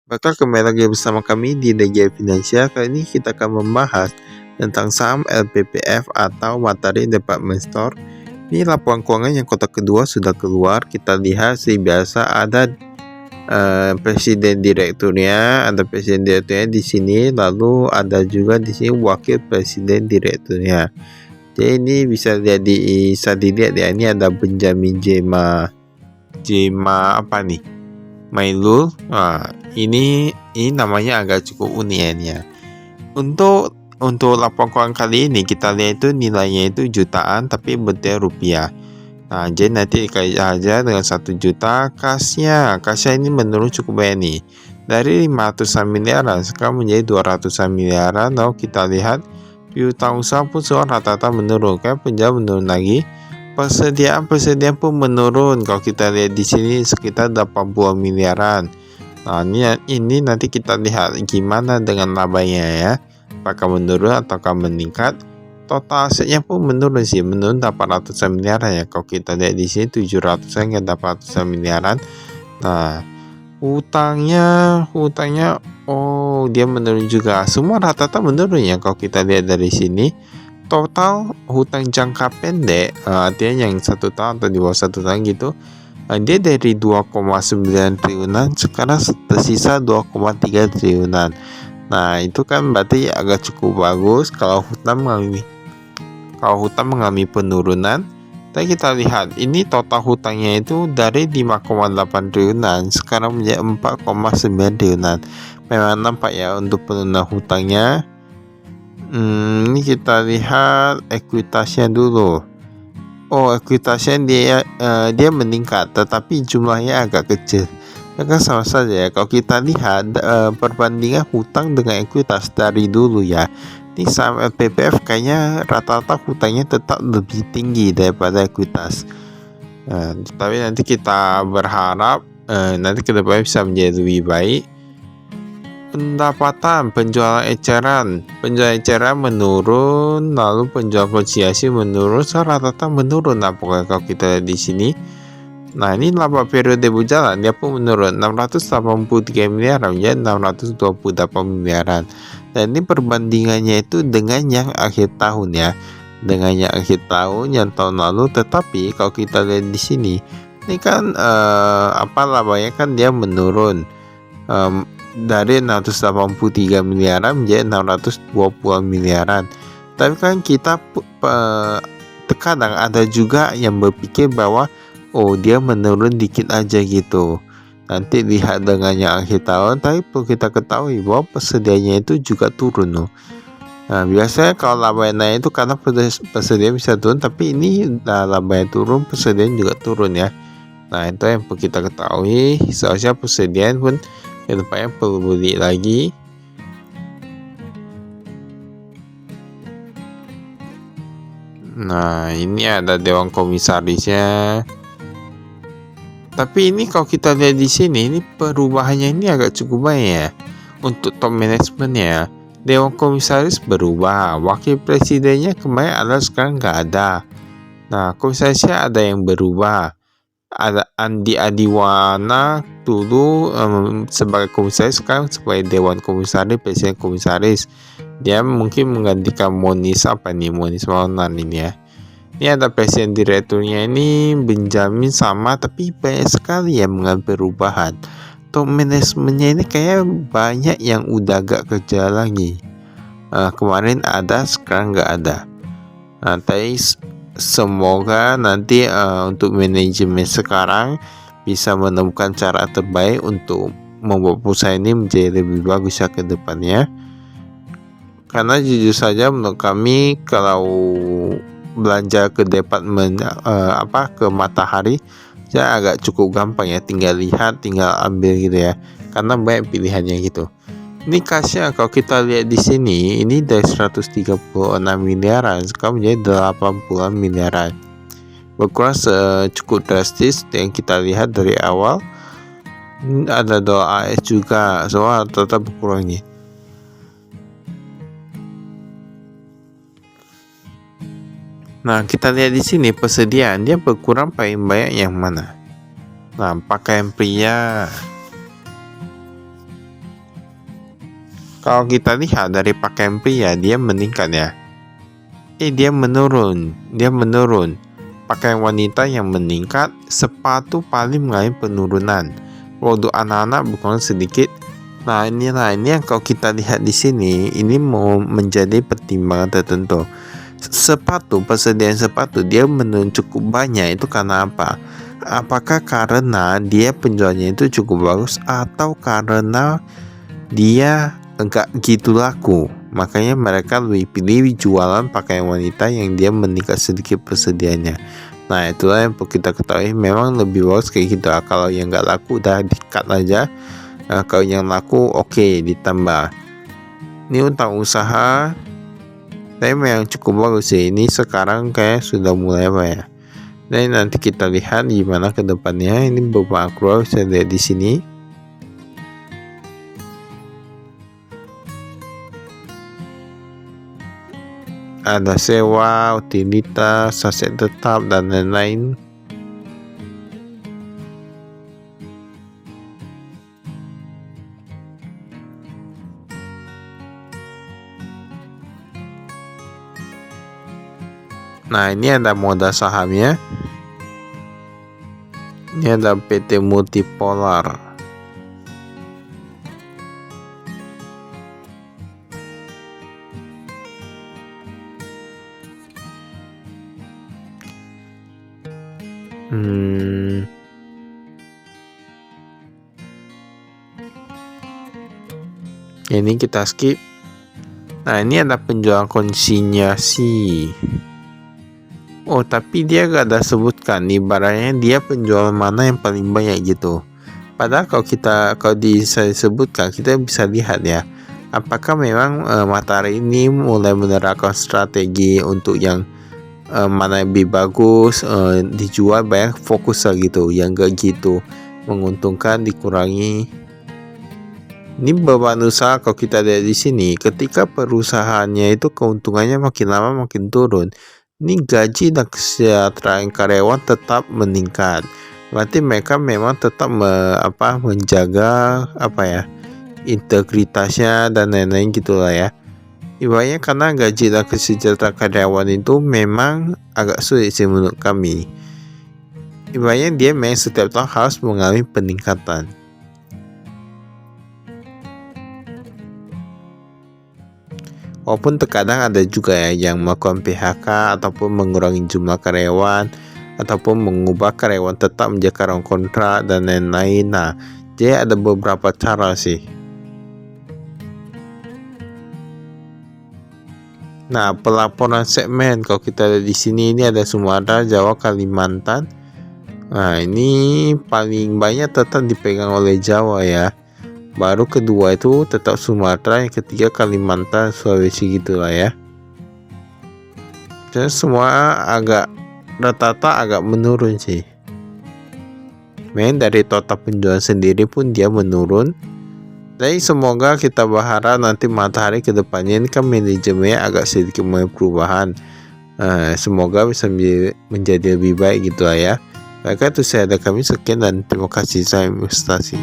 Bakal kembali lagi bersama kami di DJI Finansial. Kali ini kita akan membahas tentang saham LPPF atau Matahari Department Store. Ini laporan keuangan yang kotak kedua sudah keluar. Kita lihat seperti biasa ada presiden direkturnya, di sini, lalu ada juga di sini wakil presiden direkturnya. Jadi ini bisa dilihat ya, ini ada Benjamin Jema apa nih? Mailul. Ini namanya agak cukup unik ya. Untuk laporan keuangan kali ini kita lihat itu nilainya itu jutaan tapi bentuknya rupiah. Nah, jadi nanti dikali aja dengan 1 juta kasnya ini menurun cukup banyak nih. Dari 500-an miliaran sekarang menjadi 200-an miliaran. Lalu kita lihat piutang usaha pun rata-rata menurun, kan penjualan menurun lagi. Persediaan pun menurun. Kalau kita lihat di sini sekitar 80 miliaran. Nah, ini nanti kita lihat gimana dengan labanya ya. Apakah menurun ataukah meningkat? Total asetnya pun menurun 800 miliaran ya. Kalau kita lihat di sini 700-an ke 800 miliaran. Nah, hutangnya dia menurun juga. Semua rata-rata menurun ya kalau kita lihat dari sini. Total hutang jangka pendek, artinya yang 1 tahun atau di bawah 1 tahun gitu, dia dari 2,9 triliunan sekarang tersisa 2,3 triliunan. Nah, itu kan berarti agak cukup bagus kalau hutang mengalami penurunan. Tapi kita lihat ini total hutangnya itu dari 5,8 triliunan sekarang menjadi 4,9 triliunan. Memang nampak ya untuk penurunan hutangnya. Ini kita lihat ekuitasnya dulu. Ekuitasnya dia meningkat, tetapi jumlahnya agak kecil. Ya kan sama saja ya. Kalau kita lihat perbandingan hutang dengan ekuitas dari dulu ya. Ini saham LPPF kayaknya rata-rata hutangnya tetap lebih tinggi daripada ekuitas. Tapi nanti kita berharap nanti ke depannya bisa menjadi lebih baik. Pendapatan penjualan eceran menurun, lalu penjualan konsinyasi menurun, rata-rata menurun. Nah, pokoknya kalau kita lihat di sini, nah ini laba periode berjalan dia pun menurun 683 miliaran menjadi 628 miliaran. Dan ini perbandingannya itu dengan yang akhir tahun ya, dengan yang akhir tahun yang tahun lalu. Tetapi kalau kita lihat di sini, ini kan labanya kan dia menurun dari 683 miliaran menjadi 620 miliaran. Tapi kan kita terkadang ada juga yang berpikir bahwa dia menurun dikit aja gitu. Nanti lihat dengan yang akhir tahun. Tapi perlu kita ketahui bahwa persediaannya itu juga turun loh. Nah, biasanya kalau labanya naik itu karena persediaan bisa turun, tapi ini labanya turun, persediaan juga turun ya. Nah, itu yang perlu kita ketahui. Seharusnya persediaan pun kedepannya perlu beli lagi. Nah, ini ada dewan komisarisnya. Tapi ini kalau kita lihat di sini, ini perubahannya ini agak cukup banyak ya. Untuk top manajemennya, dewan komisaris berubah, wakil presidennya kemarin ada, sekarang nggak ada. Nah, komisarisnya ada yang berubah. Ada Andi Adiwana dulu sebagai komisaris, sekarang sebagai dewan komisaris, presiden komisaris. Dia mungkin menggantikan Monis Maulanan ini ya. Ini ada presiden direkturnya ini Benjamin sama, tapi banyak sekali yang mengalami perubahan. Top manajemennya ini kayak banyak yang udah gak kerja lagi. Kemarin ada, sekarang gak ada. Nah, tapi semoga nanti untuk manajemen sekarang bisa menemukan cara terbaik untuk membuat perusahaan ini menjadi lebih bagus ya ke depannya. Karena jujur saja menurut kami kalau belanja ke departemen ke Matahari ya agak cukup gampang ya, tinggal lihat, tinggal ambil gitu ya. Karena banyak pilihannya gitu. Ini kasnya kalau kita lihat di sini, ini dari 136 miliaran sekarang menjadi 80 miliaran. Berkurang cukup drastis yang kita lihat dari awal. Ada doa AS juga, soal tetap berkurang nih. Nah, kita lihat di sini persediaan dia berkurang paling banyak yang mana? Nah, pakaian pria. Kalau kita lihat dari pakaian pria, dia meningkat ya. Dia menurun. Pakaian wanita yang meningkat, sepatu paling mengalami penurunan. Untuk anak-anak bukan sedikit. Nah, ini yang kalau kita lihat di sini, ini mau menjadi pertimbangan tertentu. Persediaan sepatu dia menurun cukup banyak, itu karena apa? Apakah karena dia penjualnya itu cukup bagus, atau karena dia enggak gitu laku, makanya mereka lebih pilih jualan pakaian wanita yang dia meningkat sedikit persediaannya. Nah, itulah yang perlu kita ketahui, memang lebih bagus kayak gitu. Kalau yang enggak laku udah di-cut aja. Kalau yang laku oke, ditambah. Ini untuk usaha tapi memang cukup bagus sih. Ini sekarang kayak sudah mulai apa ya. Dan nanti kita lihat gimana ke depannya. Ini beberapa keluar saya lihat di sini. Ada sewa, utilitas, aset tetap, dan lain-lain. Nah, ini ada modal sahamnya. Ini ada PT Multipolar. Ini kita skip. Nah, ini ada penjualan konsinyasi. Oh, tapi dia gak ada sebutkan ibaratnya dia penjualan mana yang paling banyak gitu. Padahal kalau disebutkan, kita bisa lihat ya, apakah memang Matahari ini mulai menerapkan strategi untuk yang mana yang lebih bagus dijual banyak fokus lah gitu, yang gak gitu menguntungkan dikurangi. Ini beban usaha kalau kita lihat di sini, ketika perusahaannya itu keuntungannya makin lama makin turun, ini gaji dan kesejahteraan karyawan tetap meningkat. Berarti mereka memang tetap menjaga integritasnya dan lain-lain gitulah ya. Ibaratnya karena gaji dan kesejahteraan karyawan itu memang agak sulit sih menurut kami. Ibaratnya dia memang setiap tahun harus mengalami peningkatan. Walaupun terkadang ada juga ya yang melakukan PHK ataupun mengurangi jumlah karyawan ataupun mengubah karyawan tetap menjadi karyawan kontrak dan lain-lain. Nah, jadi ada beberapa cara sih. Nah, pelaporan segmen kalau kita lihat di sini, ini ada Sumatera, Jawa, Kalimantan. Nah, ini paling banyak tetap dipegang oleh Jawa ya. Baru kedua itu tetap Sumatera, yang ketiga Kalimantan, Sulawesi gitulah ya. Dan semua rata-rata agak menurun sih. Memang dari total penjualan sendiri pun dia menurun. Jadi semoga kita berharap nanti Matahari ke depannya ini kan manajemennya agak sedikit mulai perubahan. Semoga bisa menjadi lebih baik gitu lah ya. Baiklah, itu saya ada kami sekian dan terima kasih, saya investasi.